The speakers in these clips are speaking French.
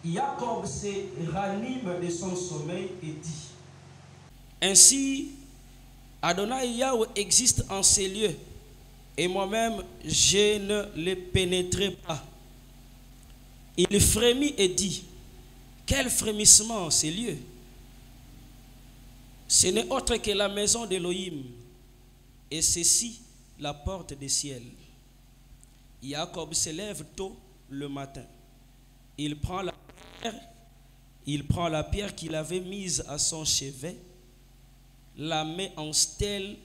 Jacob se ranime de son sommeil et dit: Ainsi, Adonai Yahweh existe en ces lieux, et moi-même je ne les pénétrerai pas. Il frémit et dit: Quel frémissement ces lieux! Ce n'est autre que la maison d'Élohim, et ceci la porte des ciels. Jacob se lève tôt le matin. Il prend la pierre qu'il avait mise à son chevet, la met en stèle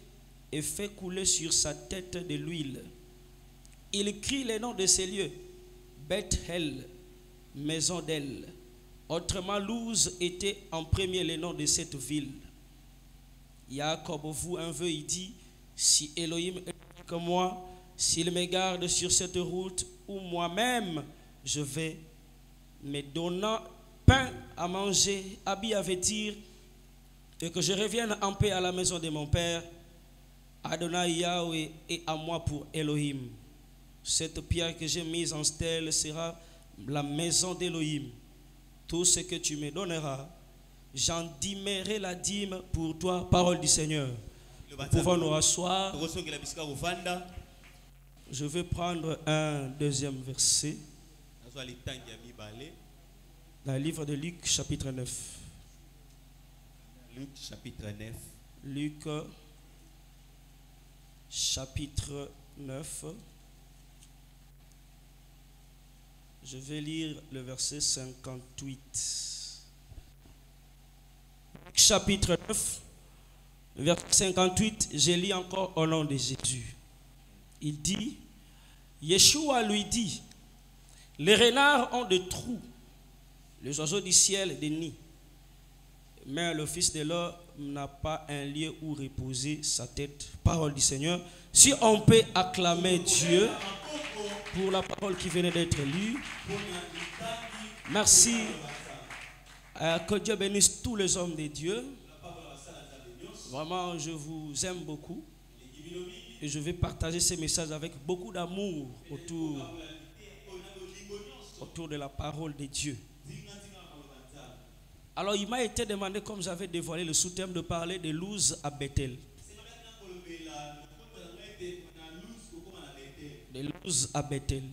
et fait couler sur sa tête de l'huile. Il crie les noms de ces lieux: Beth-El, maison d'El. Autrement, Luz était en premier le nom de cette ville. Jacob voue un vœu, il dit: si Elohim est comme moi, s'il me garde sur cette route où moi-même je vais, me donnant pain à manger, habits à vêtir, et que je revienne en paix à la maison de mon père, Adonai Yahweh est à moi pour Elohim. Cette pierre que j'ai mise en stèle sera la maison d'Elohim. Tout ce que tu me donneras, j'en dîmerai la dîme pour toi. Parole du Seigneur. Nous pouvons nous rasseoir. Je vais prendre un deuxième verset. Dans le livre de Luc, chapitre 9. Luc, chapitre 9. Luc, chapitre 9. Je vais lire le verset 58. Luc, chapitre 9, verset 58, je lis encore au nom de Jésus. Il dit, Yeshua lui dit: les renards ont des trous, les oiseaux du ciel des nids, mais le Fils de l'homme n'a pas un lieu où reposer sa tête. Parole du Seigneur. Si on peut acclamer Dieu pour la parole qui venait d'être lue. Merci. Que Dieu bénisse tous les hommes de Dieu. Vraiment, je vous aime beaucoup. Et je vais partager ces messages avec beaucoup d'amour autour de la parole de Dieu. Alors, il m'a été demandé, comme j'avais dévoilé le sous-thème, de parler de Luz à Bethel. De Luz à Bethel.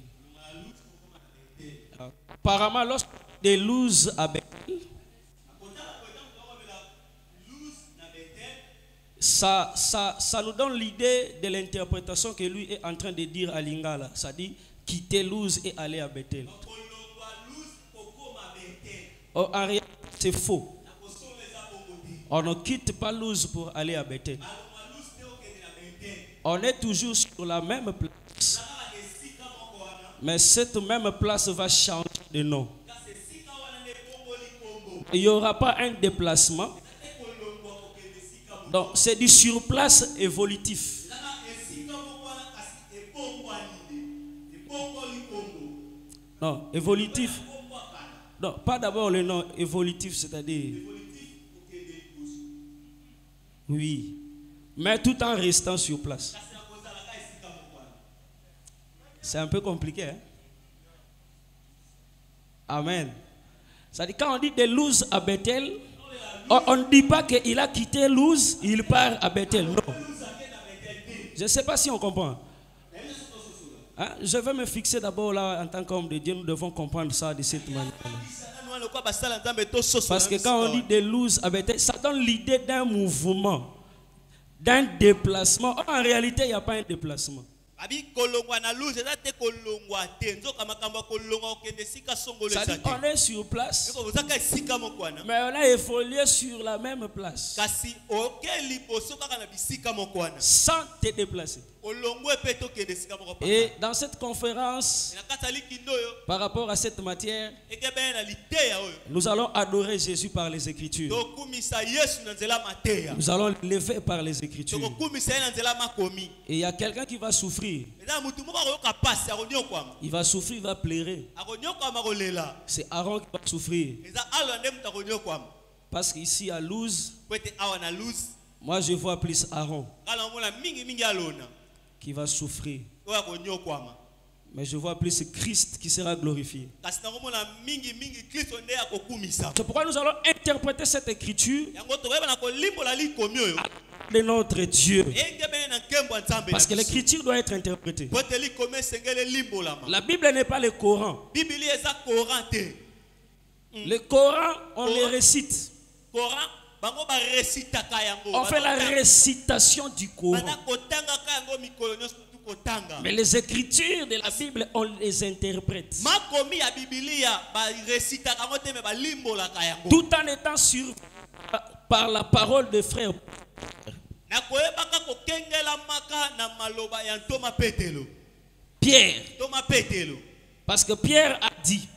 Apparemment, lorsque de Luz à Bethel, ça nous donne l'idée de l'interprétation que lui est en train de dire à Lingala. Ça dit quitter Luz et aller à Bethel. Or, en réalité, c'est faux. On ne quitte pas Luz pour aller à Bethel. On est toujours sur la même place. Mais cette même place va changer de nom. Il n'y aura pas un déplacement. Donc, c'est du surplace évolutif. Non, évolutif. Non, pas d'abord le nom évolutif, c'est-à-dire. Oui. Mais tout en restant sur place. C'est un peu compliqué. Hein? Amen. C'est-à-dire, quand on dit de Luz à Bethel, on ne dit pas qu'il a quitté Luz, il part à Bethel. Non. Je ne sais pas si on comprend. Hein? Je vais me fixer d'abord là en tant qu'homme de Dieu. Nous devons comprendre ça de cette manière. Parce que quand on dit de Luz à Bethel, ça donne l'idée d'un mouvement, d'un déplacement. En réalité, il n'y a pas un déplacement. C'est-à-dire qu'on est sur place, mais on a évolué sur la même place sans te déplacer. Et dans cette conférence, par rapport à cette matière, nous allons adorer Jésus par les Écritures. Nous allons l'élever par les Écritures. Et il y a quelqu'un qui va souffrir. Il va souffrir, il va pleurer. C'est Aaron qui va souffrir. Parce qu'ici à Luz, moi je vois plus Aaron qui va souffrir. Mais je vois plus Christ qui sera glorifié. C'est pourquoi nous allons interpréter cette écriture de notre Dieu. Parce que l'écriture doit être interprétée. La Bible n'est pas le Coran. Le Coran, on le récite. On fait la récitation du Coran. Mais les écritures de la Bible, on les interprète. Tout en étant sûr par la parole de frère. Pierre. Parce que Pierre a dit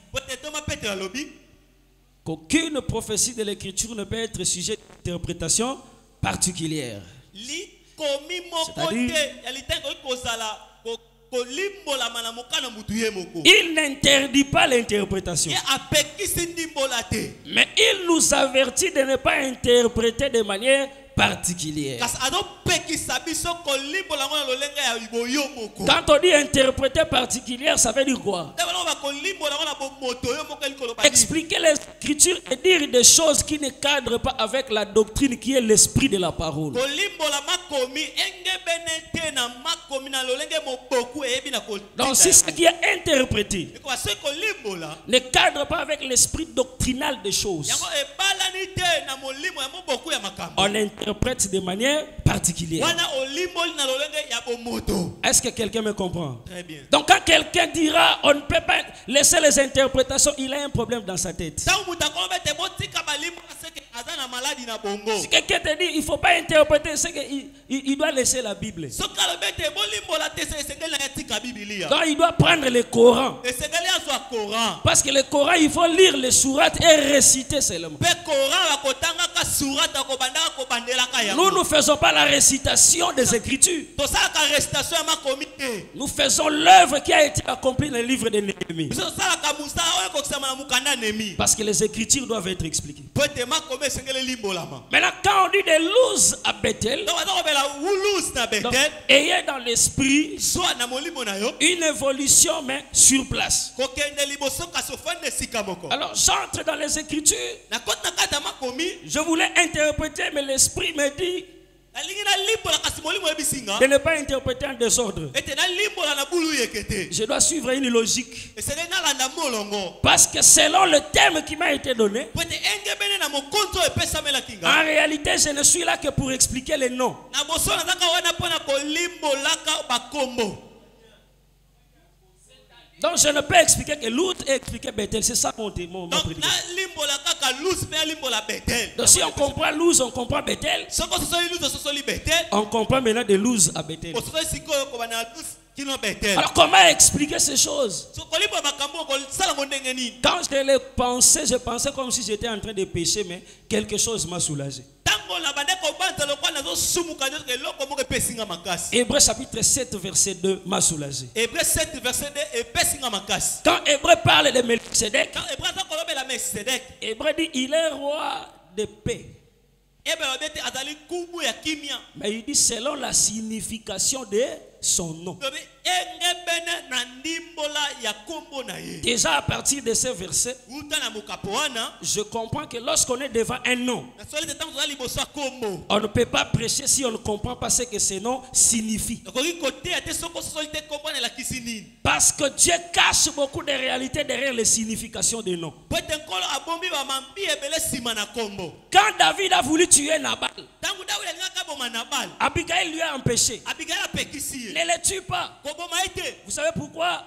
qu'aucune prophétie de l'écriture ne peut être sujet d'interprétation particulière. C'est-à-dire, il n'interdit pas l'interprétation. Mais il nous avertit de ne pas interpréter de manière particulière. Quand on dit interpréter particulière, ça veut dire quoi? Expliquer l'écriture et dire des choses qui ne cadrent pas avec la doctrine qui est l'esprit de la parole. Donc si ce qui est interprété ne cadre pas avec l'esprit doctrinal des choses, on interprète de manière particulière. Est-ce que quelqu'un me comprend? Très bien. Donc quand quelqu'un dira on ne peut pas laisser les interprétations, il a un problème dans sa tête. Si quelqu'un te dit il ne faut pas interpréter, c'est qu'il doit laisser la Bible. Donc il doit prendre le Coran. Parce que le Coran, il faut lire les sourates et réciter seulement. Nous ne faisons pas la récitation des Écritures. Nous faisons l'œuvre qui a été accomplie dans le livre de Néhémie. Parce que les Écritures doivent être expliquées. Maintenant, quand on dit de Luz à Bethel, ayez dans l'esprit une évolution, mais sur place. Alors, j'entre dans les Écritures. Je voulais interpréter, mais l'esprit me dit de ne pas interpréter en désordre. Je dois suivre une logique. Parce que selon le thème qui m'a été donné, en réalité, je ne suis là que pour expliquer les noms. Donc je ne peux expliquer que l'autre et expliquer Bethel. C'est ça mon prédication. Donc si on comprend Luz, on comprend Bethel. On comprend maintenant de Luz à Bethel. Alors comment expliquer ces choses? Quand je l'ai pensé, je pensais comme si j'étais en train de pécher, mais quelque chose m'a soulagé. Hébreux chapitre 7 verset 2 m'a soulagé. Quand Hébreux parle de Melchisedec, Hébreux dit il est roi de paix. Mais il dit selon la signification de son nom. Déjà à partir de ce verset, je comprends que lorsqu'on est devant un nom, on ne peut pas prêcher si on ne comprend pas ce que ce nom signifie. Parce que Dieu cache beaucoup de réalités derrière les significations des noms. Quand David a voulu tuer Nabal, Abigail lui a empêché. Ne le tue pas. Vous savez pourquoi?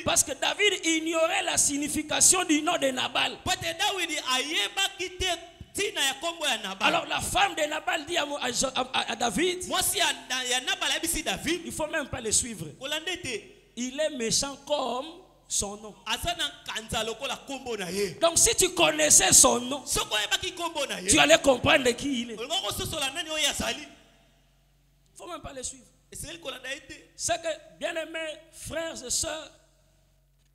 Parce que David ignorait la signification du nom de Nabal. Alors la femme de Nabal dit à David, il ne faut même pas le suivre. Il est méchant comme son nom. Donc si tu connaissais son nom, tu allais comprendre qui il est. Il ne faut même pas le suivre. C'est que, bien-aimés frères et sœurs,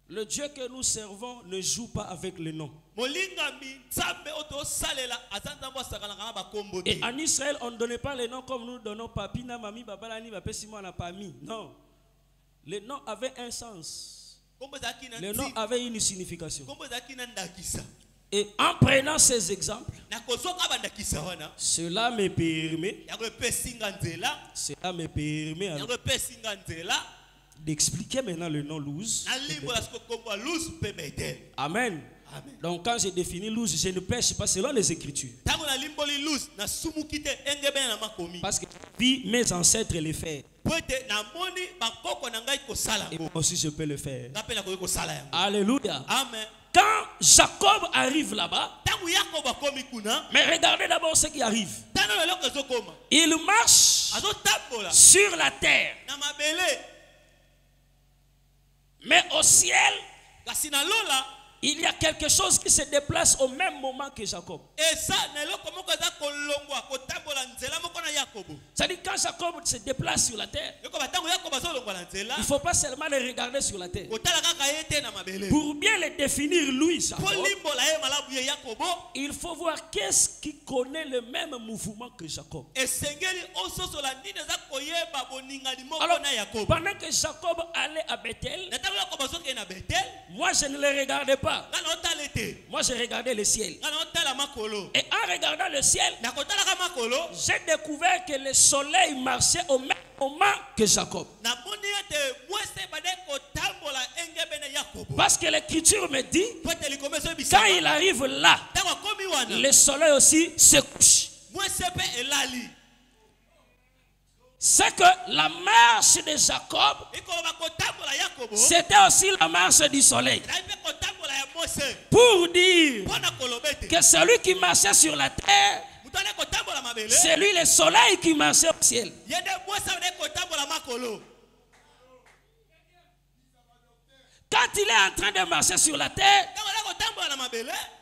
le Dieu que nous servons ne joue pas avec les noms. Et en Israël, on ne donnait pas les noms comme nous donnons papi, na mami, baba, ni bapé, simon, na pami. Non. Le nom avait un sens. Le nom avait une signification. Et en prenant ces exemples, cela me permet d'expliquer maintenant le nom Luz. Amen. Donc quand je définis Luz, je ne pêche pas selon les Écritures. Parce que mes ancêtres les font. Et moi aussi je peux le faire. Alléluia. Amen. Quand Jacob arrive là-bas, mais regardez d'abord ce qui arrive. Il marche sur la terre. Mais au ciel, il y a quelque chose qui se déplace au même moment que Jacob. C'est-à-dire quand Jacob se déplace sur la terre, il ne faut pas seulement le regarder sur la terre. Pour bien le définir, lui, Jacob, il faut voir qu'est-ce qui connaît le même mouvement que Jacob. Alors, pendant que Jacob allait à Bethel, moi je ne le regardais pas. Moi j'ai regardé le ciel. Et en regardant le ciel, j'ai découvert que le soleil marchait au même moment que Jacob. Parce que l'écriture me dit, quand il arrive là, le soleil aussi se couche. C'est que la marche de Jacob, c'était aussi la marche du soleil. Pour dire que celui qui marchait sur la terre, c'est lui le soleil qui marchait au ciel. Quand il est en train de marcher sur la terre,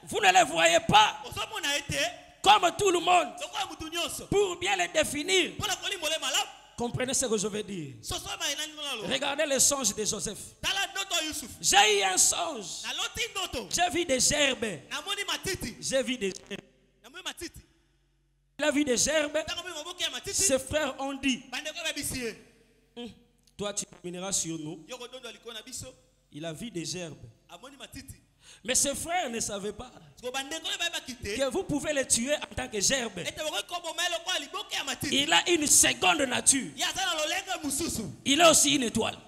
vous ne le voyez pas comme tout le monde. Pour bien le définir, comprenez ce que je veux dire. Regardez le songe de Joseph. J'ai eu un songe. J'ai vu des gerbes. J'ai vu des gerbes. Il a vu des gerbes. Ses frères ont dit, toi tu termineras sur nous. Il a vu des gerbes. Mais ses frères ne savaient pas que vous pouvez le tuer en tant que gerbe. Il a une seconde nature. Il a aussi une étoile.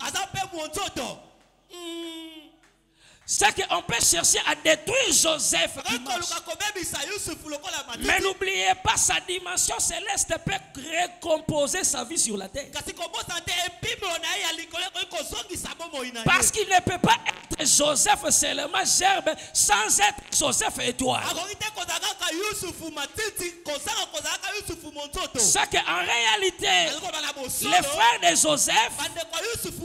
C'est qu'on peut chercher à détruire Joseph. Mais n'oubliez pas, sa dimension céleste peut recomposer sa vie sur la terre. Parce qu'il ne peut pas être Joseph seulement gerbe sans être Joseph étoile. C'est qu'en réalité, les frères de Joseph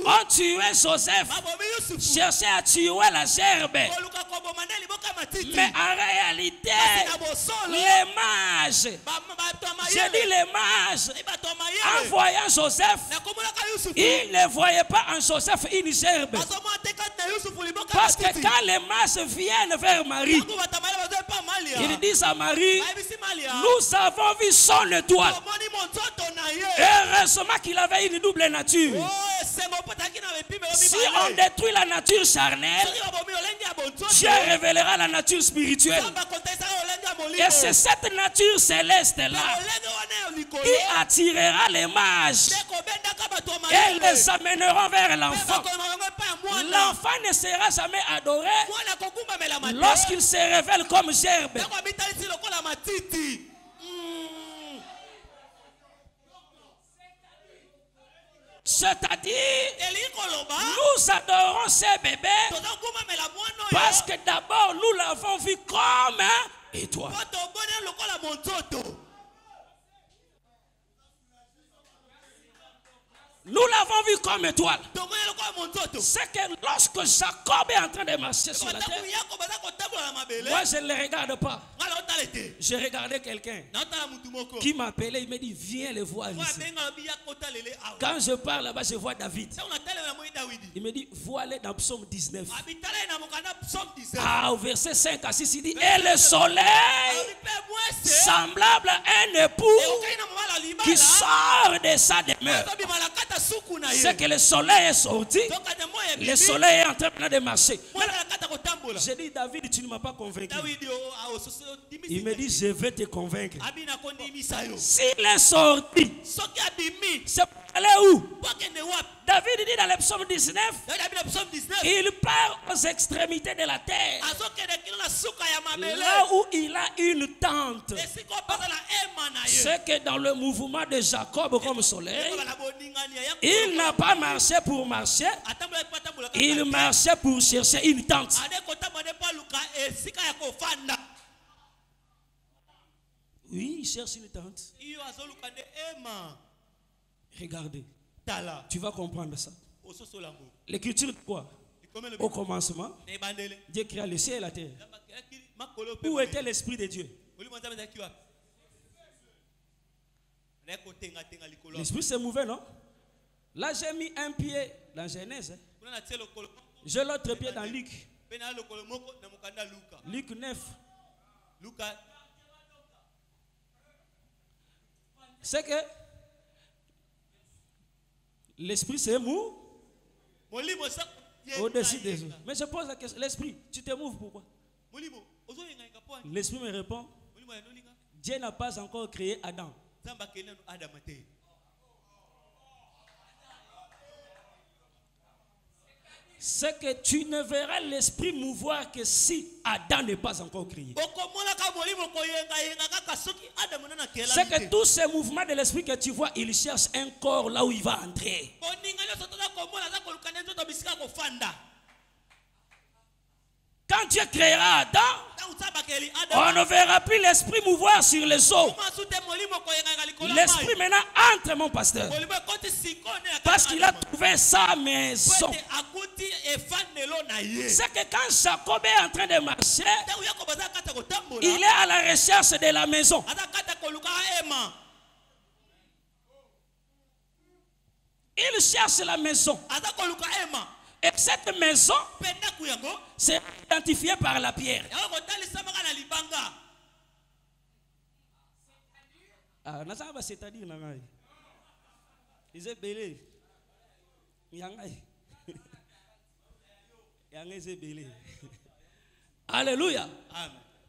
ont tué Joseph, cherché à tuer la gerbe. Mais en réalité, les mages, j'ai dit les mages, en voyant Joseph, ils ne voyaient pas en Joseph une gerbe. Parce que quand les mages viennent vers Marie, ils disent à Marie, nous avons vu son étoile. Heureusement qu'il avait une double nature. Si on détruit la nature charnelle, Dieu révélera la nature spirituelle. Et c'est cette nature céleste-là qui attirera les mages et les amèneront vers l'enfant. L'enfant ne sera jamais adoré lorsqu'il se révèle comme gerbe. C'est-à-dire, nous adorons ces bébés parce que d'abord nous l'avons vu comme un étoile. Nous l'avons vu comme étoile. C'est que lorsque Jacob est en train de marcher sur la terre, moi je ne le regarde pas. J'ai regardé quelqu'un qui m'appelait, il me dit viens le voir ici. Quand je parle là-bas, je vois David. Il me dit vois-le dans Psaume 19. Ah, au verset 5 à 6, il dit et le soleil semblable à un époux qui sort de sa demeure. C'est que le soleil est sorti. Le soleil est en train de marcher. J'ai dit, David, tu ne m'as pas convaincu. Il me dit, je vais te convaincre. S'il est sorti, c'est pour aller où? David dit dans le psaume 19, il part aux extrémités de la terre. Là où il a une tente. C'est que dans le mouvement de Jacob comme soleil, il n'a pas marché pour marcher. Il marchait pour chercher une tente. Oui, il cherche une tente. Regardez. Tu vas comprendre ça. L'écriture de quoi? Au commencement, Dieu créa le ciel et la terre. Où était l'Esprit de Dieu? L'Esprit se mouvait, non? Là, j'ai mis un pied dans Genèse. J'ai l'autre pied dans Luc. Luc 9. C'est que l'Esprit se mouve au-dessus des eaux. Mais je pose la question, l'Esprit, tu te mouves pourquoi? L'Esprit me répond, Dieu n'a pas encore créé Adam. C'est que tu ne verras l'Esprit mouvoir que si Adam n'est pas encore créé. C'est que tous ces mouvements de l'Esprit que tu vois, il cherche un corps là où il va entrer. Quand Dieu créera Adam, on ne verra plus l'Esprit mouvoir sur les eaux. L'Esprit maintenant entre, mon pasteur. Parce qu'il a trouvé sa maison. C'est que quand Jacob est en train de marcher, il est à la recherche de la maison. Il cherche la maison. Et cette maison, c'est identifié par la pierre. Ah, c'est-à-dire, alléluia.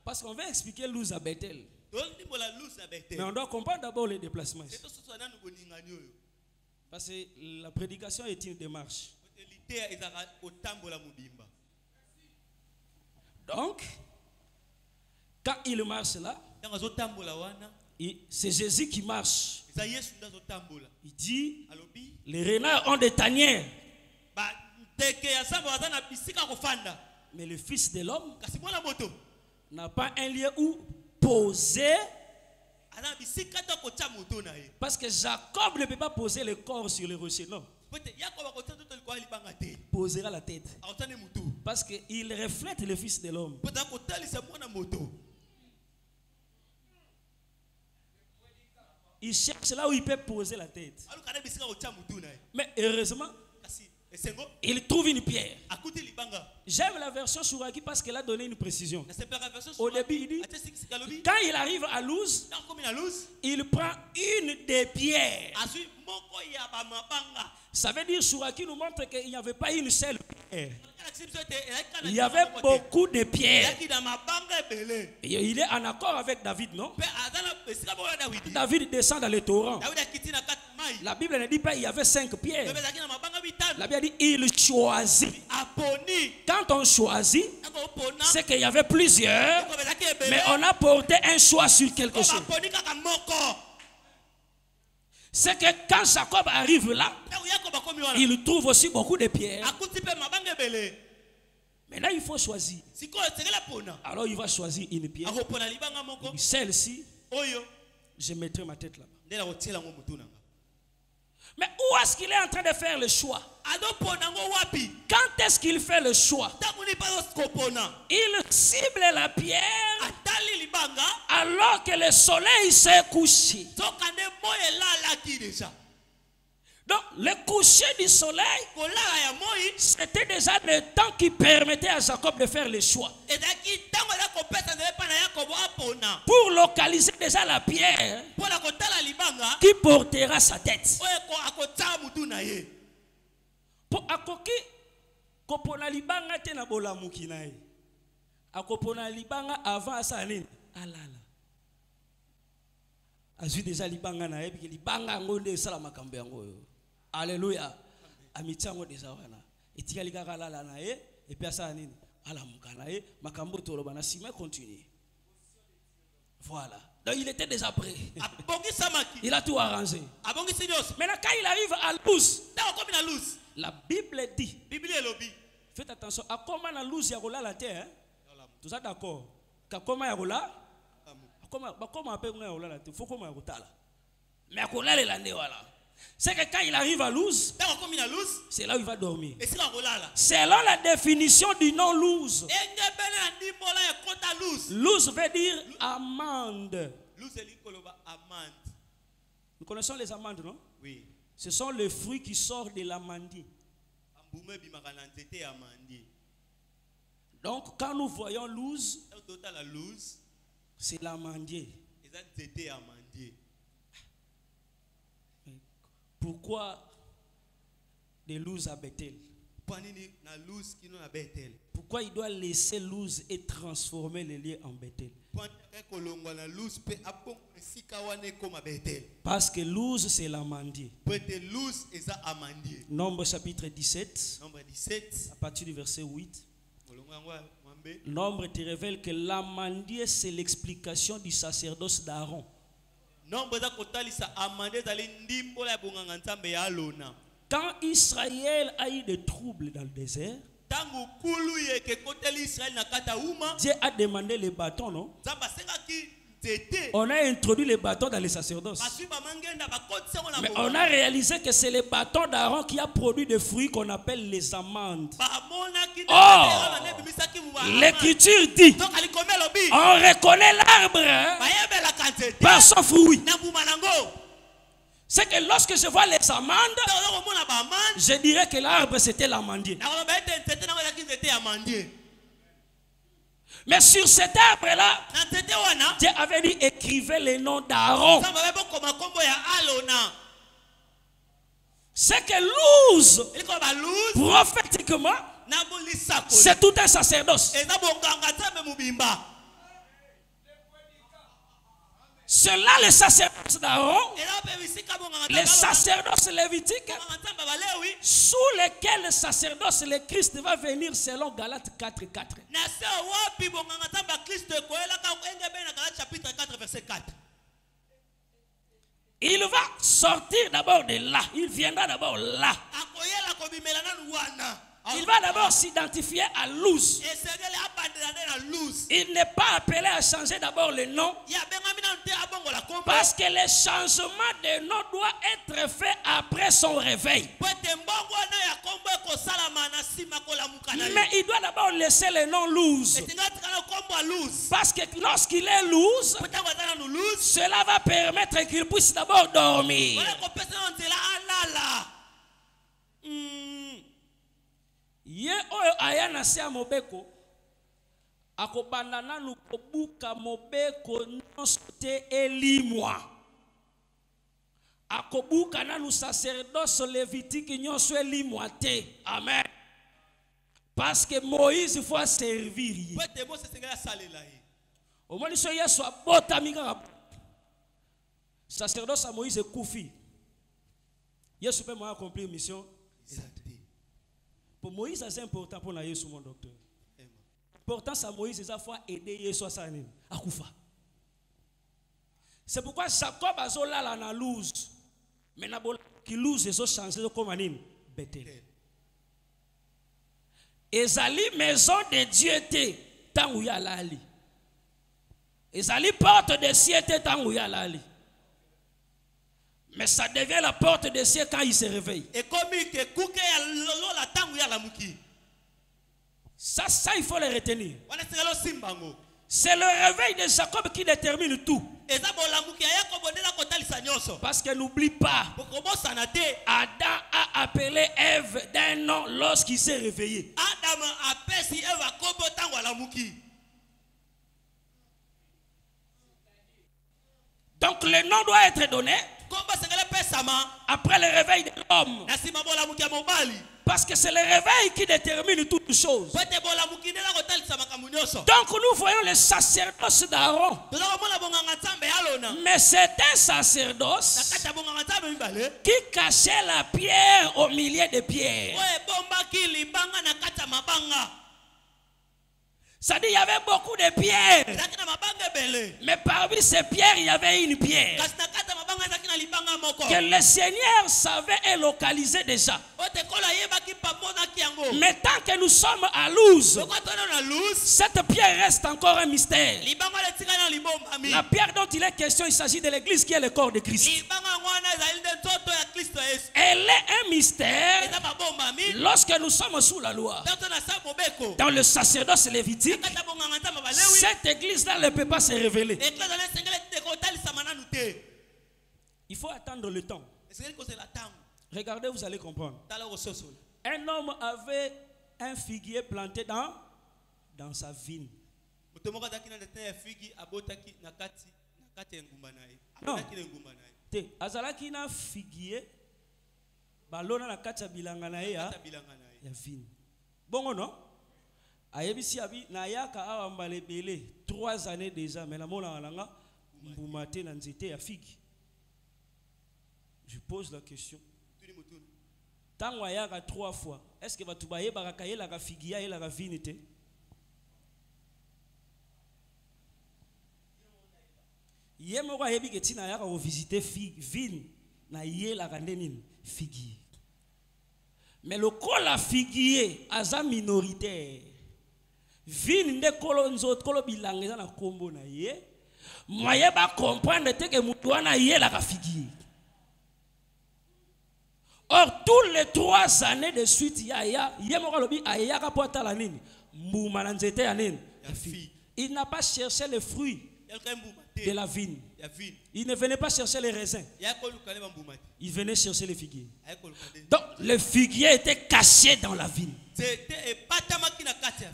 Parce qu'on va expliquer l'use à Bethel. Mais on doit comprendre d'abord les déplacements. Parce que la prédication est une démarche. Donc, quand il marche là, c'est Jésus qui marche. Il dit, les renards ont des tanières. Mais le Fils de l'homme n'a pas un lieu où poser. Parce que Jacob ne peut pas poser le corps sur le rocher, non. Il posera la tête. Parce qu'il reflète le Fils de l'homme. Il cherche là où il peut poser la tête. Mais heureusement, il trouve une pierre. J'aime la version Souraki parce qu'elle a donné une précision. Au début, il dit, quand il arrive à Luz, il prend une des pierres. Ça veut dire, Souraki nous montre qu'il n'y avait pas une seule pierre. Il y avait beaucoup de pierres. Il est en accord avec David, non? David descend dans le torrent. La Bible ne dit pas qu'il y avait 5 pierres. La Bible dit il choisit. Quand on choisit, c'est qu'il y avait plusieurs, mais on a porté un choix sur quelque chose. C'est que quand Jacob arrive là, il trouve aussi beaucoup de pierres. Maintenant, il faut choisir. Alors, il va choisir une pierre. Celle-ci, je mettrai ma tête là-bas. Mais où est-ce qu'il est en train de faire le choix? Quand est-ce qu'il fait le choix? Il cible la pierre alors que le soleil s'est couché. Donc, le coucher du soleil, c'était déjà le temps qui permettait à Jacob de faire le choix. pour localiser déjà la pierre qui portera sa tête. Pour akoki kopona libanga te na bolamuki na ye. Akopona libanga avant ça nini? Alala. Azui déjà libanga na ye biki libanga ngonde sala makambo yango. Alléluia. Amitango déjà wana. Etikali kaka lala na ye et puis ça nini? Alamuka na ye makambo toloba na sima continue. Voilà. Donc il était déjà prêt. Il a tout arrangé. Maintenant quand il arrive à Luz, la Bible dit, faites attention, à comment la Luz yagola la terre, tout ça d'accord. Comment yagola, comment appelle yagola la terre, faut comment yagola là. Mais yagola les landés voilà. C'est que quand il arrive à Luz, c'est là où il va dormir. Selon la définition du nom Luz, Luz veut dire amande. Nous connaissons les amandes, non? Oui. Ce sont les fruits qui sortent de l'amandier. Donc quand nous voyons Luz, c'est l'amandier. Pourquoi de Luz à Bethel? Pourquoi il doit laisser Luz et transformer les lieux en Bethel? Parce que Luz c'est l'amandier. Nombre chapitre 17, à partir du verset 8. Nombre te révèle que l'amandier c'est l'explication du sacerdoce d'Aaron. Quand Israël a eu des troubles dans le désert, Dieu a demandé les bâtons, non? On a introduit les bâtons dans les sacerdoces. Mais on a réalisé que c'est les bâtons d'Aaron qui a produit des fruits qu'on appelle les amandes. Or, l'Écriture dit, on reconnaît l'arbre par son fruit. C'est que lorsque je vois les amandes, je dirais que l'arbre c'était l'amandier. Mais sur cet arbre-là, Dieu avait dit écrivez les noms d'Aaron. C'est que Luz, prophétiquement, c'est tout un sacerdoce. C'est là le sacerdoce d'Aaron, les sacerdoces lévitiques, sous lesquels le sacerdoce, le Christ va venir selon Galates 4:4. Il va sortir d'abord de là, il viendra d'abord là. Il va d'abord s'identifier à Luz. Il n'est pas appelé à changer d'abord le nom. Parce que le changement de nom doit être fait après son réveil. Mais il doit d'abord laisser le nom Luz. Parce que lorsqu'il est Luz, cela va permettre qu'il puisse d'abord dormir. Ye oyo ayana se amobeko akobanda nanu kobuka mobeko nyonso te elimwa akobuka nanu sacerdoce lévitique nyonso elimwa te. Amen. Parce que Moïse faut servir. Au moins so Yesu abotami kaka sacerdoce à Moïse ekufi. Yesu peut accomplir mission. Pour Moïse, c'est important pour Yesu, mon docteur. Pourtant, ça Moïse, il faut aider Yesu à ça. C'est pourquoi Jacob a zola la na Luz. Mais na qui Luz ils ont changé comme anim Bethel. Ezali maison de Dieu était tant où y a l'ali. Ezali porte de ciel était tant où y a l'ali. Mais ça devient la porte de ciel quand il se réveille. Ça, il faut le retenir. C'est le réveil de Jacob qui détermine tout. Parce que n'oublie pas, Adam a appelé Ève d'un nom lorsqu'il s'est réveillé. Donc le nom doit être donné après le réveil de l'homme. Parce que c'est le réveil qui détermine toutes choses. Donc nous voyons le sacerdoce d'Aaron. Mais c'est un sacerdoce qui cachait la pierre au milieu des pierres. Ça dit, il y avait beaucoup de pierres. Mais parmi ces pierres, il y avait une pierre que le Seigneur savait et localisait déjà. Mais tant que nous sommes à Luz, cette pierre reste encore un mystère. La pierre dont il est question, il s'agit de l'église qui est le corps de Christ. Elle est un mystère lorsque nous sommes sous la loi. Dans le sacerdoce lévitique, cette église-là ne peut pas se révéler. Il faut attendre le temps. Regardez, vous allez comprendre. Un homme avait un figuier planté dans sa vigne. Non. Azalaki na figuier balona na kati ya bilanga na ye ya vigne. Bongo non? Ayebisi abi na yaka awa mbale belé 3 années déjà mais la mona nanga mbumate na nzete ya figue. Je pose la question. Tant ayaka 3 fois, est-ce que batu baye barakaye la figuier et la vigne te? Yemoko ayebi ke tina yaka ko visiter vigne na ye la kandenine figuier. Mais le col à figuier aza minoritaire. Vigne de kolonzo kolo bilanga na kombo na ye. Moye ba comprendre te que mutu wana ye la figuier. Or tous les 3 années de suite yemoko lobi ayaka pota la nini mbuma na nzete ya nini. Il n'a pas cherché les fruits de la vigne. Il ne venait pas chercher les raisins. Il venait chercher les figuiers. Donc le figuier était caché dans la vigne.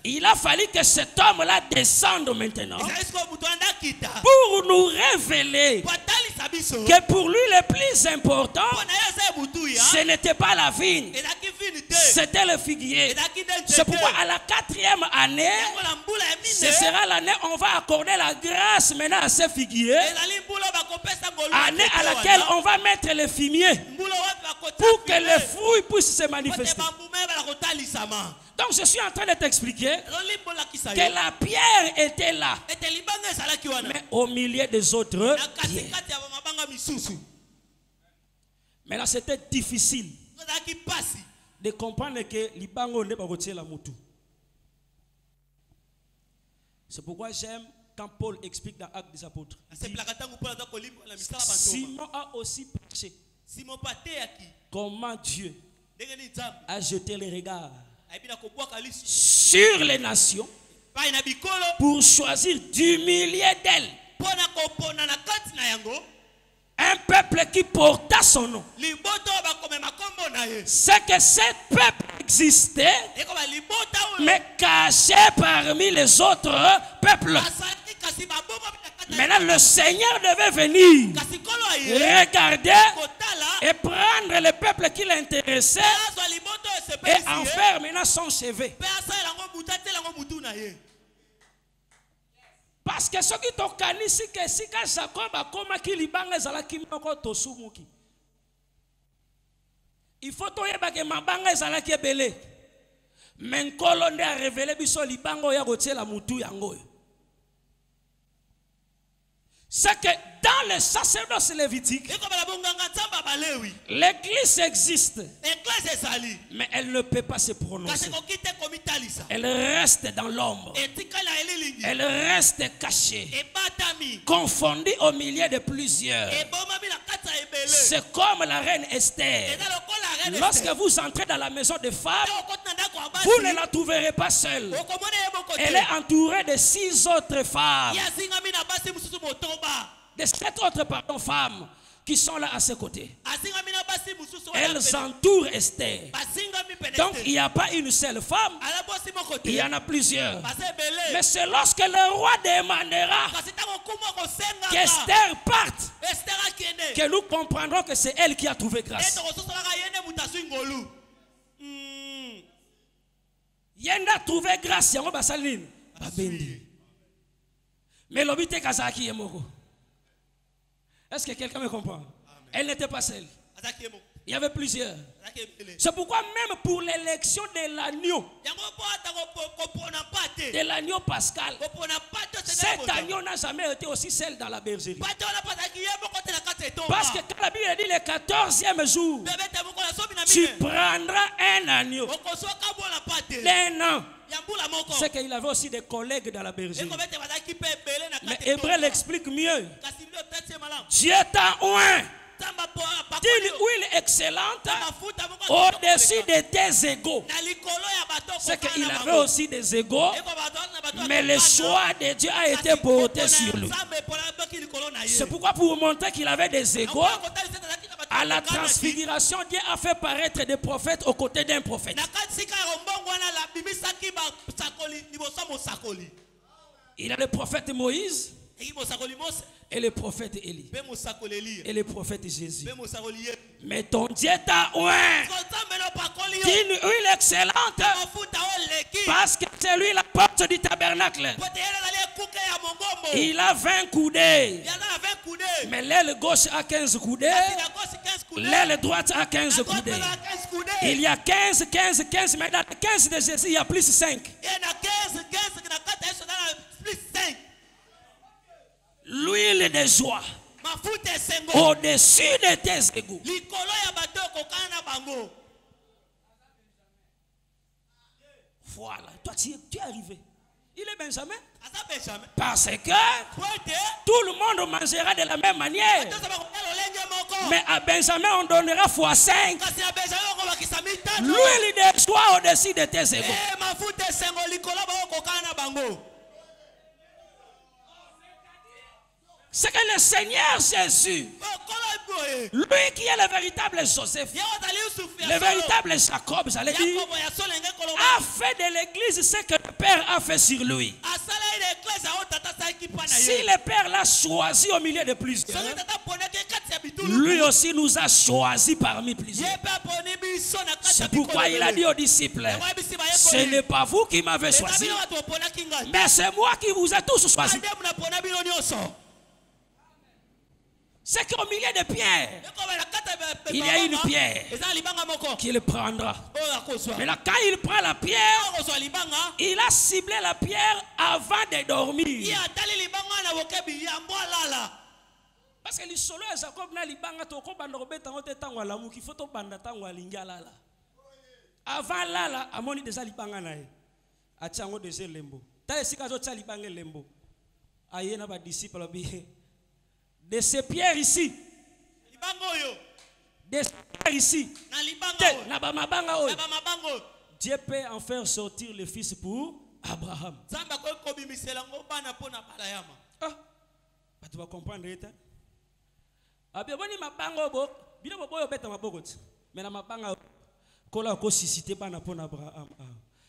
Il a fallu que cet homme-là descende maintenant pour nous révéler que pour lui le plus important, ce n'était pas la vigne, c'était le figuier. C'est pourquoi à la 4e année, ce sera l'année où on va accorder la grâce maintenant à ces figuiers, année à laquelle on va mettre le fumier pour que les fruits puissent se manifester. Donc je suis en train de t'expliquer que la pierre était là, mais au milieu des autres pierres. Mais là c'était difficile de comprendre que Libango n'est pas retiré la moutou. C'est pourquoi j'aime quand Paul explique dans Actes des Apôtres. Simon a aussi prêché comment Dieu a jeté les regards sur les nations pour choisir du milieu d'elles un peuple qui porta son nom. C'est que ce peuple existait, mais caché parmi les autres peuples. Maintenant, le Seigneur devait venir regarder et prendre le peuple qui l'intéressait et en faire maintenant son chevet. Parce que ce qui tokani si que si ka Jacob akoma ki libanga ezalaki moko tosumuki. Il faut toyeba ke mabanga ezalaki ebele. Mais nkolo nde a révélé biso libango ya kotiela mutu yango. C'est que dans le sacerdoce lévitique, l'église existe, mais elle ne peut pas se prononcer. Elle reste dans l'ombre. Elle reste cachée, confondue au milieu de plusieurs. C'est comme la reine Esther. Lorsque vous entrez dans la maison de femmes, vous ne la trouverez pas seule. Elle est entourée de 6 autres femmes. De 7 autres femmes qui sont là à ses côtés. Elles entourent Esther. Donc il n'y a pas une seule femme, il y en a plusieurs. Mais c'est lorsque le roi demandera qu'Esther parte que nous comprendrons que c'est elle qui a trouvé grâce. Yenda trouvé grâce, yango basaline. Babendi. Mais l'obité kazaki est moko. Est-ce que quelqu'un me comprend? Amen. Elle n'était pas seule. Il y avait plusieurs. C'est pourquoi même pour l'élection de l'agneau pascal, cet agneau n'a jamais été aussi seul dans la bergerie. Parce que quand la Bible dit le 14e jour, tu prendras un agneau d'un an. C'est qu'il avait aussi des collègues dans la bergerie. Mais Hébreu l'explique mieux. Dieu t'a oint d'une huile excellente au-dessus de tes égaux. C'est qu'il avait aussi des égaux, mais le choix de Dieu a été porté sur lui. C'est pourquoi pour montrer qu'il avait des égaux, à la transfiguration, Dieu a fait paraître des prophètes aux côtés d'un prophète. Il a le prophète Moïse et le prophète Élie et le prophète Jésus. Mais ton Dieu t'a oint d'une huile excellente parce que c'est lui la porte du tabernacle. Il a 20 coudées. Mais l'aile gauche a 15 coudées. L'aile droite a 15 coudées. Il y a 15, 15, 15. Mais dans les 15 de Jésus, il y a plus 5. L'huile de joie au-dessus de tes égouts. Voilà, toi tu es arrivé. Il est Benjamin. Parce que tout le monde mangera de la même manière. Mais à Benjamin on donnera x5. L'huile de joie au-dessus de tes égouts. C'est que le Seigneur Jésus, lui qui est le véritable Joseph, le véritable Jacob, j'allais dire, a fait de l'église ce que le Père a fait sur lui. Si le Père l'a choisi au milieu de plusieurs, lui aussi nous a choisi parmi plusieurs. C'est pourquoi il a dit aux disciples, ce n'est pas vous qui m'avez choisi, mais c'est moi qui vous ai tous choisi. C'est qu'au milieu de pierres, il y a une pierre qu'il prendra. Mais là, quand il prend la pierre, il a ciblé la pierre avant de dormir. Parce que les solo à Jacob n'a libanga toko bandorobe tango te tango alamu ki foto banda tango alinga lala. Avant lala, amoni déjà libanga nae. Achango déjà lembo. Tale sikazo tcha libanga lembo. Aye na ba disciple bi. De ces pierres ici, de ces pierres ici, Dieu peut en faire sortir le fils pour Abraham. Ah, tu vas comprendre.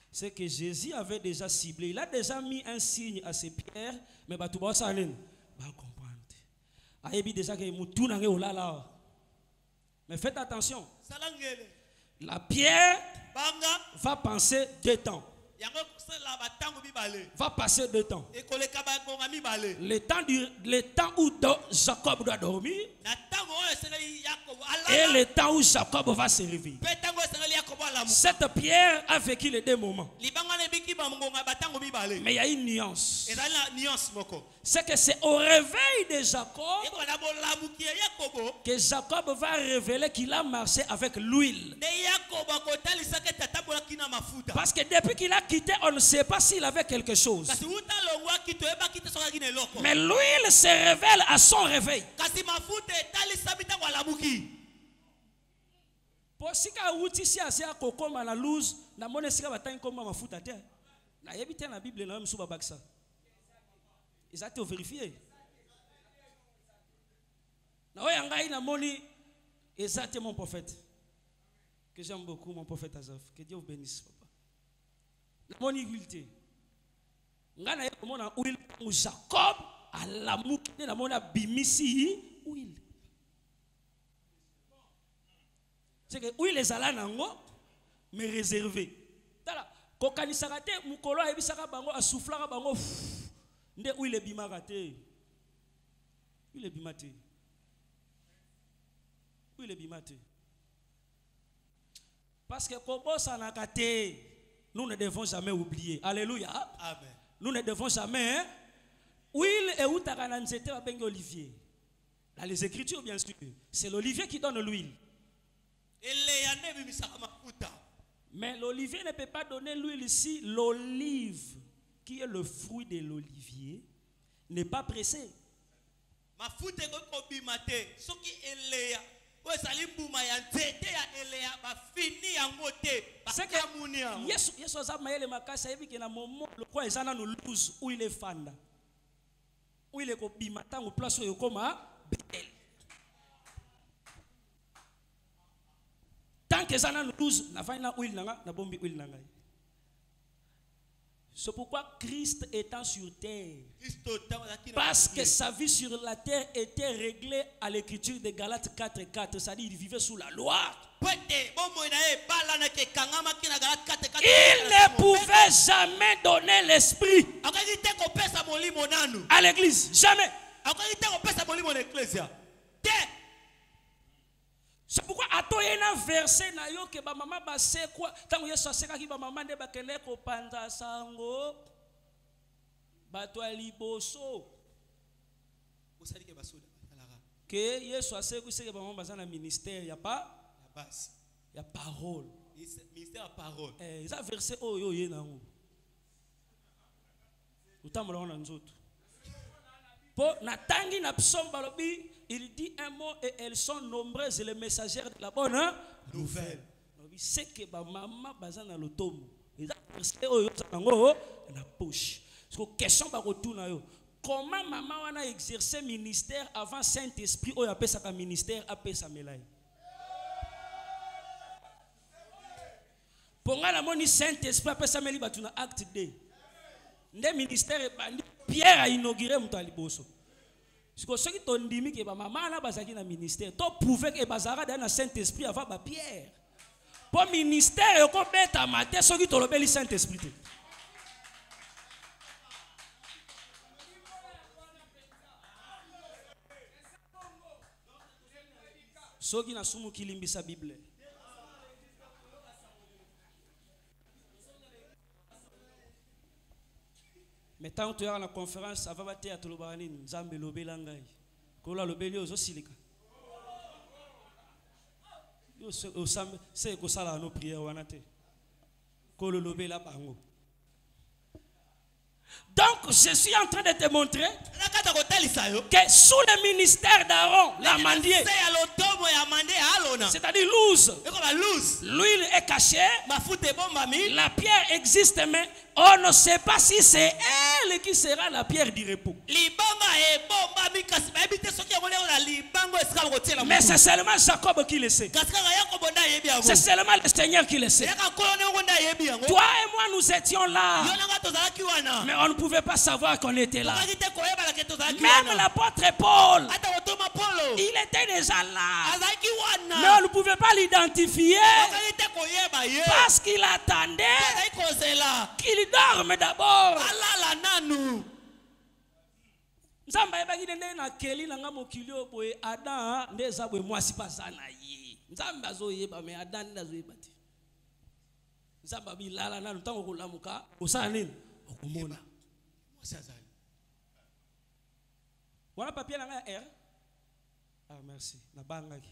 C'est que Jésus avait déjà ciblé. Il a déjà mis un signe à ces pierres, mais tu vas comprendre. Mais faites attention. La pierre va passer 2 temps. Va passer 2 temps. Le temps où Jacob doit dormir et le temps où Jacob va se réveiller. Cette pierre a vécu les 2 moments. Mais il y a une nuance. C'est que c'est au réveil de Jacob que Jacob va révéler qu'il a marché avec l'huile. Parce que depuis qu'il a quitté, on ne sait pas s'il avait quelque chose. Mais l'huile se révèle à son réveil. Pour si ka uti si ase akokoma na lose na mone sika batanga koma mafuta te. Na yebite na Bible na msuba baksa. Ils ont vérifié. Na oyanga ina moni exact mon prophète. Que j'aime beaucoup mon prophète Azaf. Que Dieu vous bénisse papa. Na moni humilité. Ngana yeko na huile Jacob à la mouki na mona bimisi huile. C'est que oui les ala nango mais réservé. Tala kokanisaka te mukolo ayebisaka bango asuflaka bango nde oui le bimaka te. Oui le bimate. Oui le bimate. Parce que kobosa nakate, nous ne devons jamais oublier. Alléluia. Amen. Nous ne devons jamais. Huile et outaka nzete ba bengi olivier. Dans les Écritures bien sûr, c'est l'olivier qui donne l'huile. Mais l'olivier ne peut pas donner l'huile ici. L'olive, qui est le fruit de l'olivier, n'est pas pressé. C'est que Yesu azamayele makasa yebi ke na moment le quoi ezana no lose où il est fanda. Où il est ko bimata ngo place yo koma betel. Tant que ezana no lose na vaina huile nanga na bombi huile nanga. C'est pourquoi Christ étant sur terre, parce que sa vie sur la terre était réglée à l'écriture de Galates 4:4, c'est-à-dire il vivait sous la loi. Il ne pouvait jamais donner l'esprit à l'église. Jamais. C'est pourquoi atoye na verset na yo ke ba mama ba se quoi tango Yesu aseka ki ba mama nde ba kende ko panza sango ba to liboso osali ke basoda ke Yesu aseka ke ba mama bazana ministère ya pas la base ya parole ministère ya parole ça verset oyo ye nango utamola ona nzoto po natangi na psaume balobi. Il dit un mot et elles sont nombreuses les messagères de la bonne nouvelle. C'est que ma maman bazan dans l'automne. Ils ont resté au na poche. Parce que question ba retourna yo. Comment maman a exercé ministère avant Saint-Esprit ou appelle ça ministère appelle ça melai. Pour nga la moni Saint-Esprit appelle ça meli batuna acte 2. Nde ministère Pierre a inauguré mutali boso. Si vous avez dit que maman a bazaki na ministère, to prouver que bazara dans le Saint-Esprit avant ba Pierre. Pour ministère ko beta maté soki to lobeli Saint-Esprit. Soki na sumu kilimbisa Bible. Mais tant que tu es à la conférence, ça va battre à tout le monde. Zambe lobé langai. Kola lobé li ozo silika. Yo c'est que ça là nos prières wanate. Kolo lobé la bango. Donc je suis en train de te montrer que sous le ministère d'Aaron, la mandier, c'est-à-dire loose, l'huile est cachée, la pierre existe, mais on ne sait pas si c'est elle qui sera la pierre du repos. Mais c'est seulement Jacob qui le sait. C'est seulement le Seigneur qui le sait. Toi et moi nous étions là, mais on ne pouvait pas savoir qu'on était là. Même l'apôtre Paul, il était déjà là, mais on ne pouvait pas l'identifier parce qu'il attendait qu'il dorme d'abord. Nzamba ebaki nde na keli na ngamo kilio boye Adam nde zabwe mwasi pasana yi. Nzamba azoyeba me Adam nde azoyeba ti. Nzamba bilala na ntango kulamuka osala nini? Okumona. Voilà papier na R. Ah merci. Na bangaki.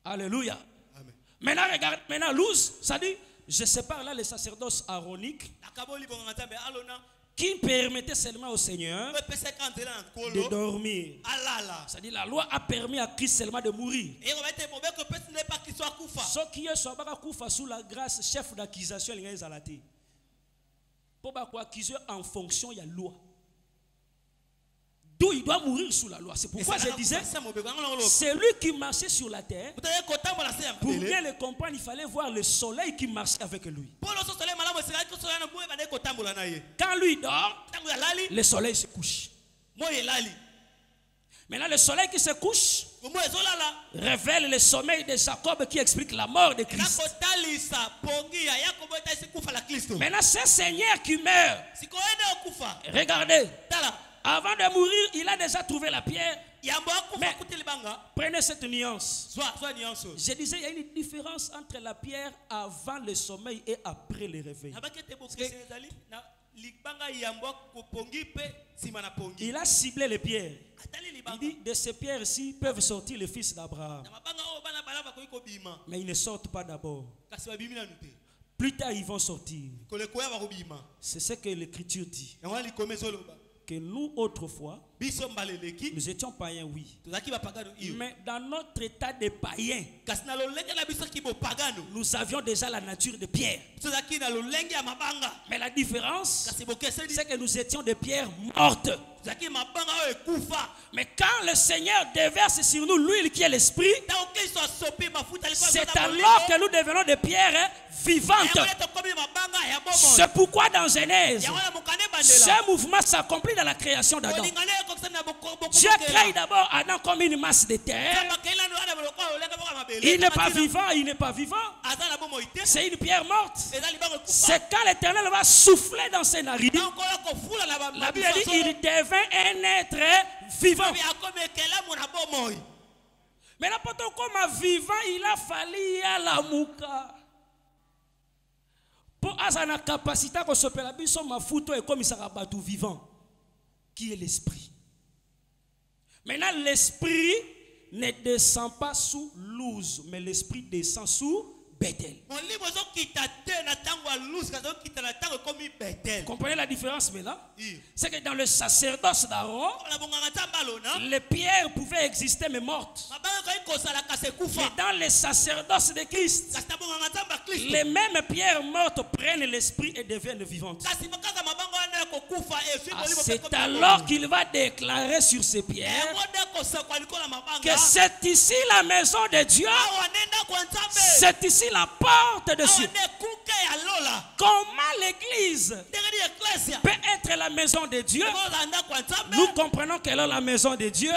Alléluia. Amen. Maintenant regarde, maintenant loose, ça dit je sépare là le sacerdoce aaronique qui permettait seulement au Seigneur de dormir. C'est-à-dire la loi a permis à Christ seulement de mourir. Ce qui est sous la grâce, chef d'accusation, pour accuser en fonction de la loi. D'où il doit mourir sous la loi. C'est pourquoi je disais, c'est lui qui marchait sur la terre. Pour bien le comprendre, il fallait voir le soleil qui marchait avec lui. Quand lui dort, le soleil se couche. Maintenant, le soleil qui se couche, révèle le sommeil de Jacob qui explique la mort de Christ. Maintenant, ce Seigneur qui meurt, regardez, avant de mourir, il a déjà trouvé la pierre. Mais prenez cette nuance. Je disais, il y a une différence entre la pierre avant le sommeil et après le réveil. Il a ciblé les pierres. Il dit, de ces pierres-ci peuvent sortir les fils d'Abraham. Mais ils ne sortent pas d'abord. Plus tard, ils vont sortir. C'est ce que l'Écriture dit. Que nous, autrefois, nous étions païens, oui. Mais dans notre état de païens, nous avions déjà la nature de pierre. Mais la différence, c'est que nous étions des pierres mortes. Mais quand le Seigneur déverse sur nous l'huile qui est l'esprit, c'est alors que nous devenons des pierres vivantes. C'est pourquoi dans Genèse, ce mouvement s'accomplit dans la création d'Adam. Dieu crée d'abord Adam comme une masse de terre. Il n'est pas vivant, il n'est pas vivant. C'est une pierre morte. C'est quand l'Éternel va souffler dans ses narines. La Bible dit il devint un être vivant. Mais n'importe comme vivant, il a fallu à la mouka. Pour avoir la capacité de se faire ma photo et comme il sera battu vivant, qui est l'esprit. Maintenant, l'esprit ne descend pas sous Luz, mais l'esprit descend sous Bethel. Vous comprenez la différence maintenant? C'est que dans le sacerdoce d'Aaron, les pierres pouvaient exister mais mortes. Mais dans le sacerdoce de Christ, les mêmes pierres mortes prennent l'esprit et deviennent vivantes. C'est alors qu'il va déclarer sur ces pierres que c'est ici la maison de Dieu. C'est ici la porte de Dieu. Comment l'église peut être la maison de Dieu? Nous comprenons qu'elle est la maison de Dieu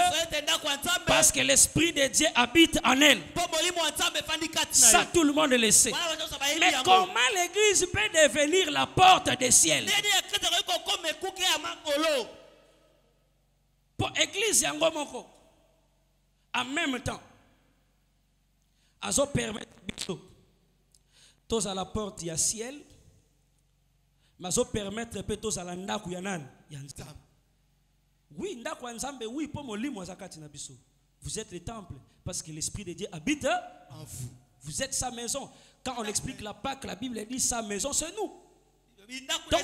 parce que l'esprit de Dieu habite en elle. Ça, tout le monde le sait. Mais comment l'église peut devenir la porte des ciels? Pour l'église, Yangomoko, en même temps, azo permettre tous à la porte il y a ciel, mais azo permettre tous à la ndaku yanan yanzam. Oui, ndaku yanzambe, oui, pour molimo zakati na biso. Vous êtes le temple parce que l'esprit de Dieu habite en vous. Vous êtes sa maison. Quand on explique la Pâque, la Bible dit sa maison, c'est nous. Donc,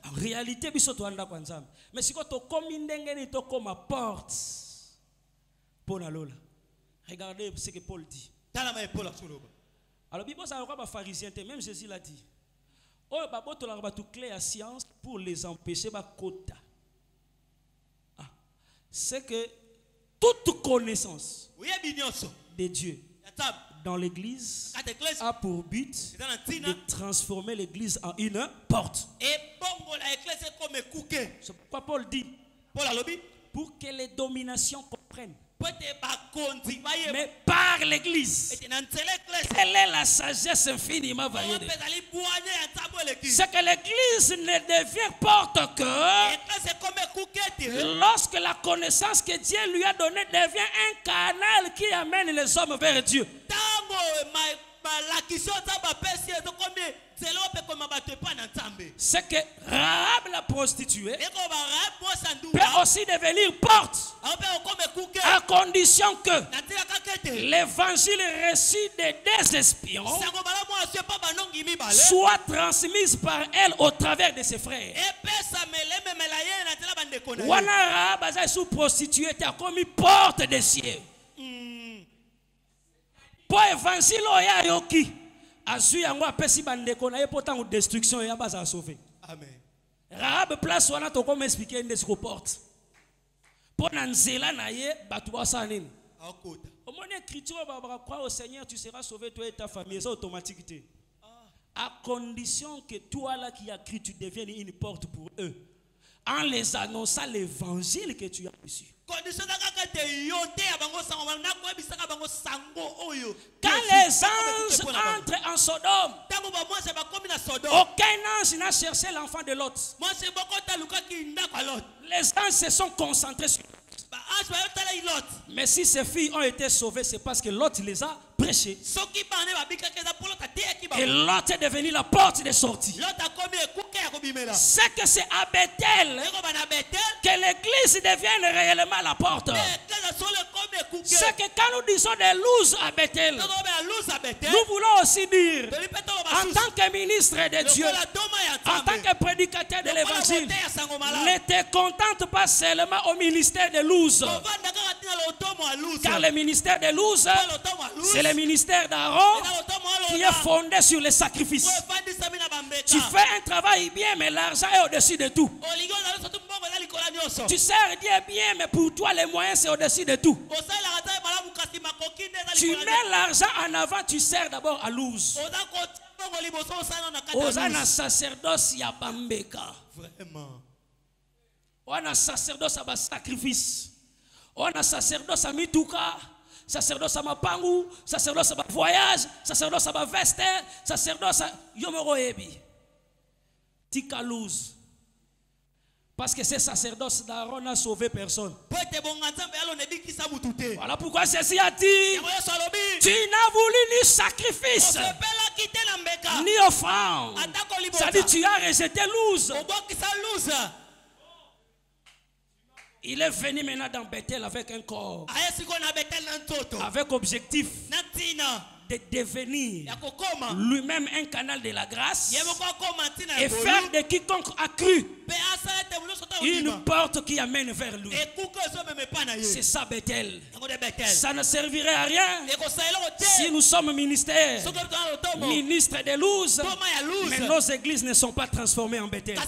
en réalité, biso to anda kwa nzambe. Mais si ko to komi ndenge ni to comme porte pour la lola. Regardez ce que Paul dit. Alors, Bible ça va pharisien, même Jésus l'a dit. Oh, baboto la tout clé à science pour les empêcher ba kota. C'est que toute connaissance de Dieu dans l'église a pour but de transformer l'église en une porte. C'est pourquoi Paul dit pour que les dominations comprennent. Mais par l'église, quelle est la sagesse infiniment variée? C'est que l'église ne devient porte que lorsque la connaissance que Dieu lui a donnée devient un canal qui amène les hommes vers Dieu. C'est que Rahab la prostituée peut aussi devenir porte à condition que l'évangile reçu des deux espions soit transmis par elle au travers de ses frères. Wana Rahab a sous prostituée a commis porte des cieux. Pour évangile oya yoki azu yango apesi bandeko na ye pourtant ou destruction ya baza sauver. Amen. Rahab place wana to comme expliquer ndesiko porte. Pour nanzela na ye batu basa nini? Akota. Au moins écriture ba croire au Seigneur tu seras sauvé toi et ta famille, c'est automatique. À condition que toi là qui as cru tu deviennes une porte pour eux. en les annonçant l'évangile que tu as reçu. Quand les anges entrent en Sodome, aucun ange n'a cherché l'enfant de Lot. Les anges se sont concentrés sur Lot. Mais si ces filles ont été sauvées, c'est parce que Lot les a prêchées. Et Lot est devenu la porte de sortie. C'est que c'est à Bethel que l'église devienne réellement la porte. C'est que quand nous disons des louses à Bethel, nous voulons aussi dire, en tant que ministre de Dieu, en tant que prédicateur de l'évangile, ne te contente pas seulement au ministère de Luz. Car le ministère de Luz, c'est le ministère d'Aaron qui est fondé sur les sacrifices. Tu fais un travail bien, mais l'argent est au-dessus de tout. Tu sers Dieu bien, mais pour toi, les moyens, c'est au-dessus de tout. Tu mets l'argent en avant, tu sers d'abord à Luz. Osana sacerdoce ya bambeka. Vraiment. On a sacerdoce à sacrifice. On a sacerdoce à mituka. Sacerdoce à mapangu. Sacerdoce à voyage. Sacerdoce à veste. Sacerdoce à yomoroebi. Tika Luz. Parce que ce sacerdoce d'Aaron n'a sauvé personne. Voilà pourquoi ceci a dit: tu n'as voulu ni sacrifice, ni offrande. Ça dit tu as rejeté Luz. Il est venu maintenant dans Bethel avec un corps, avec objectif de devenir lui-même un canal de la grâce et faire de quiconque a cru une porte qui amène vers lui. C'est ça Bethel. Ça ne servirait à rien si nous sommes ministres de Luz, mais nos églises ne sont pas transformées en Bethel.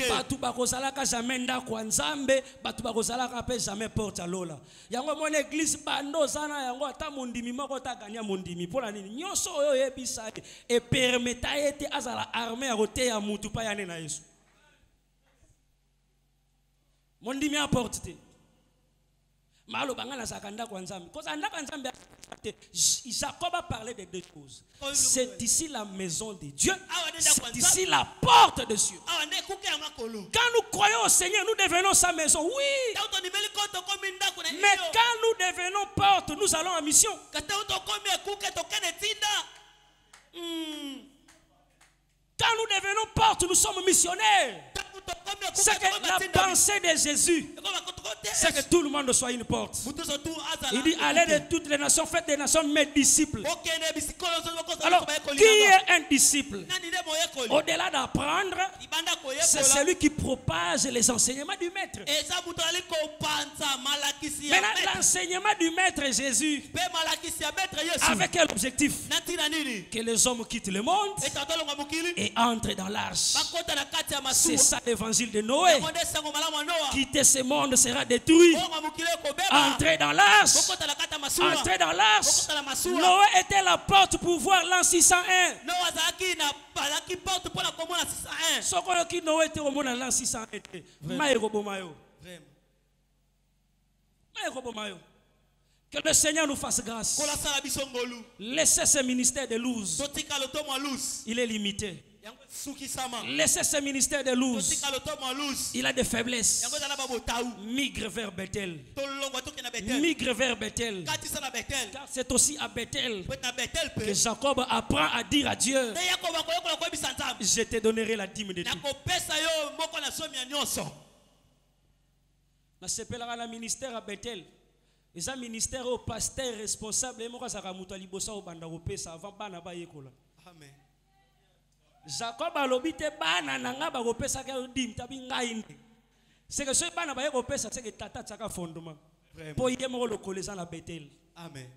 Batu bakozalaka jamais ndako nzambe, batu bakozalaka pe jamais porte à lola. Yango mon église bando zana yango ata mondimi moko ta gagner mondimi pona nini nyonso oyo yebisa et permeta ete azala armée à roter ya mutu pa yane na Yesu. Mondimi apporte te. Malo bangana zakanda kwa nzambe. Koza ndaka nzambe Jacob a parlé de deux choses. C'est ici la maison de Dieu. C'est ici la porte de Dieu. Quand nous croyons au Seigneur, nous devenons sa maison. Oui. Mais quand nous devenons porte, nous allons en mission. Quand nous devenons porte, nous sommes missionnaires. C'est que la pensée de Jésus, c'est que tout le monde soit une porte. Il dit allez de toutes les nations, faites des nations mes disciples. Alors, qui est un disciple? Au-delà d'apprendre, c'est celui qui propage les enseignements du maître. Maintenant, l'enseignement du maître Jésus, avec quel objectif? Que les hommes quittent le monde et entrent dans l'arche. C'est ça l'évangile de Noé. Quitter ce monde sera détruit. Entrer dans l'arche. Entrer dans l'arche. Noé était la porte pour voir l'an 601. Sokoyoki Noé était au monde en l'an 601. Que le Seigneur nous fasse grâce. Laissez ce ministère de Luz. Il est limité. Laissez ce ministère de Luz. Il a des faiblesses. Migre vers Bethel. Migre vers Bethel. Car c'est aussi à Bethel que Jacob apprend à dire à Dieu: je te donnerai la dîme de tout. Na sepelaka na ministère à Bethel. Et ça ministère au pasteur responsable. Amen. Jacob a l'obité bana nanga ba kopesa ka dim tabi ngai. C'est que ce bana ba kopesa c'est que tata tsaka fondement. Po yemo lo kolesa na Bethel. Amen.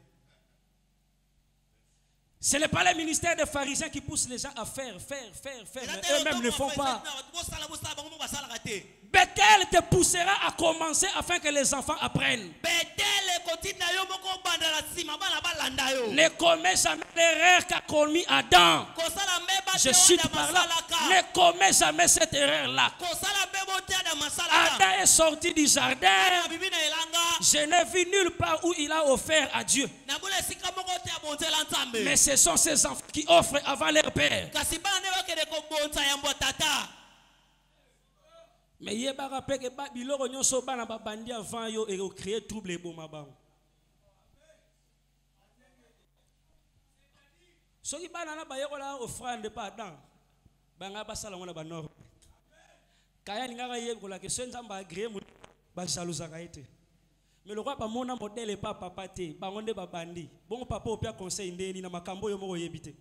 Ce n'est pas le ministère des pharisiens qui pousse les gens à faire, mais eux-mêmes ne font pas. Bethel te poussera à commencer afin que les enfants apprennent. Ne commets jamais l'erreur qu'a commis Adam. Je cite par là. Ne commets jamais cette erreur-là. Adam est sorti du jardin. Je n'ai vu nulle part où il a offert à Dieu. Mais ce sont ces enfants qui offrent avant leur père. Mais il y a un rappel que biloko nyonso bana babandi avant yo et créer trouble et boma bango. So ki bana na bayeko la offrande pas dans banga basala ngona ba nord. Kaya lingaka ye ko la que so nzamba agréé mu ba jalousa kaite. Mais le roi ba mona modèle et pas papa te bangonde babandi. Bon papa opia conseil ndeni na makambo yo moko yebite.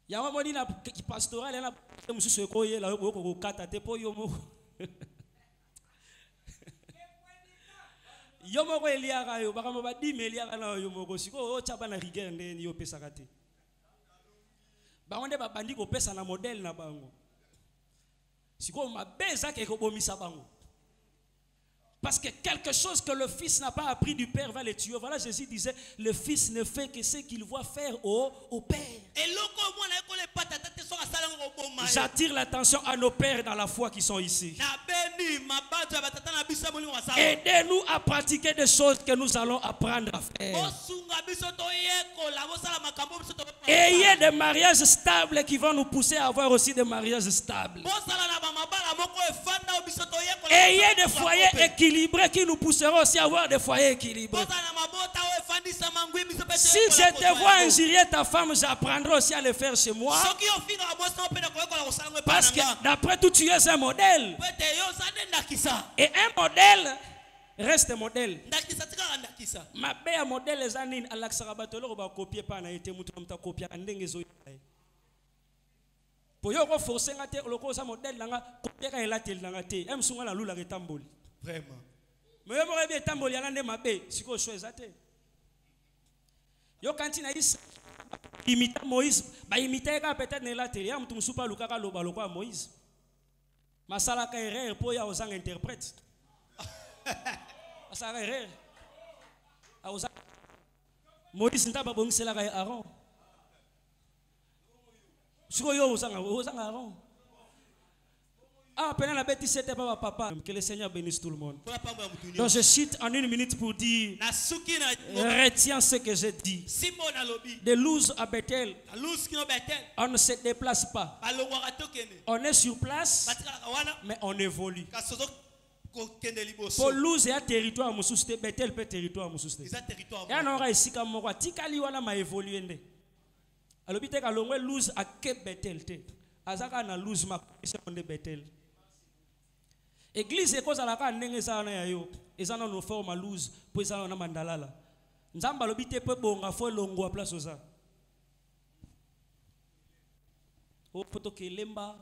Il y a un moment qui pastoral, il y a un monsieur qui est là, il y a un po yomo. Yomo ko eliaka yo, baka maba di me eliaka na yomo ko siko o chaba na rigueur ndeni yo pesa kate. Bangonde ba bandi ko pesa na modèle na bango. Siko mabeza ke ko bomisa bango. Parce que quelque chose que le fils n'a pas appris du père va le tuer. Voilà, Jésus disait, le fils ne fait que ce qu'il voit faire au père. J'attire l'attention à nos pères dans la foi qui sont ici. Aidez-nous à pratiquer des choses que nous allons apprendre à faire. Ayez des mariages stables qui vont nous pousser à avoir aussi des mariages stables. Ayez des foyers équilibrés qui nous pousseront aussi à avoir des foyers équilibrés. Si je te vois injurier ta femme, j'apprendrai aussi à le faire chez moi. Parce que d'après tout, tu es un modèle. Et un modèle reste modèle. Ma belle modèle les années à l'axarabatolo va copier par na été mutuamta copier andengezo. Pour yo forcer ngate loko sa modèle nanga copier ka elatel nanga te. Em sunga la lula retamboli. Vraiment. Mais yo mo rebe tamboli alande mabe siko choisa te. Yo kantina is imita Moïse, ba imiter ka peut-être ne la te. Ya mutu musupa lukaka loba lokwa Moïse. Masala ka erreur po ya ozanga interprète. Masala ka erreur. Aoza Moïse ntaba bongisela ka Aaron. Ah, pendant la bêtise, c'était pas papa. Que le Seigneur bénisse tout le monde. Donc je cite en une minute pour dire, retiens ce que j'ai dit. De Luz à Bethel, on ne se déplace pas. On est sur place, mais on évolue. Pour Luz et un territoire, Bethel peut territoire. Et on aura ici comme moi, Tikali wala ma évolué. Alors bité ka longwe Luz a ke Bethel te azaka na Luz ma de Bethel. Église ko zalaka ndenge za na yayo ezana no forma Luz po ezana na mandalala nzamba lo bité pe bonga fo longo a place oza o poto ke lemba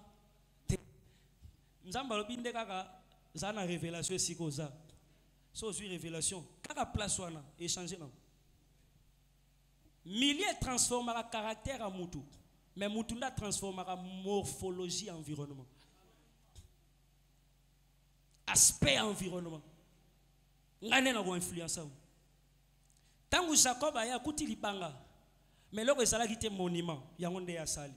nzamba lo binde kaka zana révélation sikoza so suis révélation kaka place wana échanger na milliers transformera caractère à Moutou, mais Moutunda transformera morphologie environnement. Aspect environnement. Ngane na ko influence. Tangu Jacob aya kuti libanga, mais loko ezala kite monument, yango nde ya sali.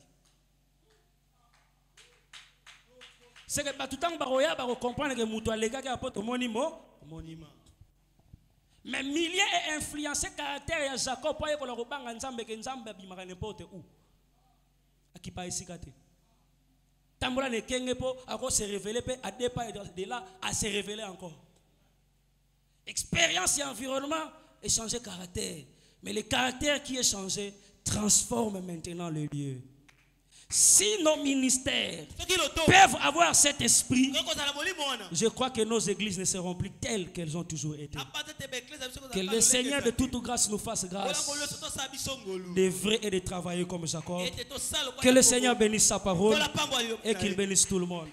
C'est que batutango baroya ba comprendre que Moutou alega ka poto monument. Mais milliers et influencé caractère de Jacob pour que le robang nzambe ke nzambe bimaka n'importe où. Akipa isikate. Tambola ne kenge po ako se révéler pe à deux pas de là à se révéler encore. Expérience et environnement et changer caractère. Mais le caractère qui est changé transforme maintenant le lieu. Si nos ministères peuvent avoir cet esprit, je crois que nos églises ne seront plus telles qu'elles ont toujours été. Que le Seigneur de toute grâce nous fasse grâce de vrai et de travailler comme Jacob. Que le Seigneur bénisse sa parole et qu'il bénisse tout le monde.